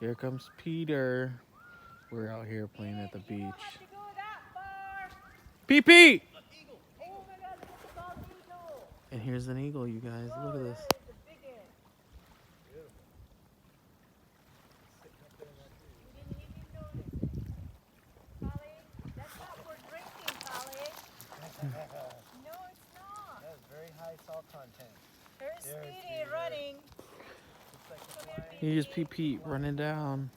Here comes Peter. We're out here playing at the beach. You don't have to go that far. Pee-pee! Oh my God, look at the bald eagle. And here's an eagle, you guys. Look at this. That is a big one. You didn't even notice it. Polly, that's not for drinking, Polly. No, it's not. That is very high salt content. There's There's Speedy Peter. running. Looks like a Come here, fly. Pete. Here's Pete running down.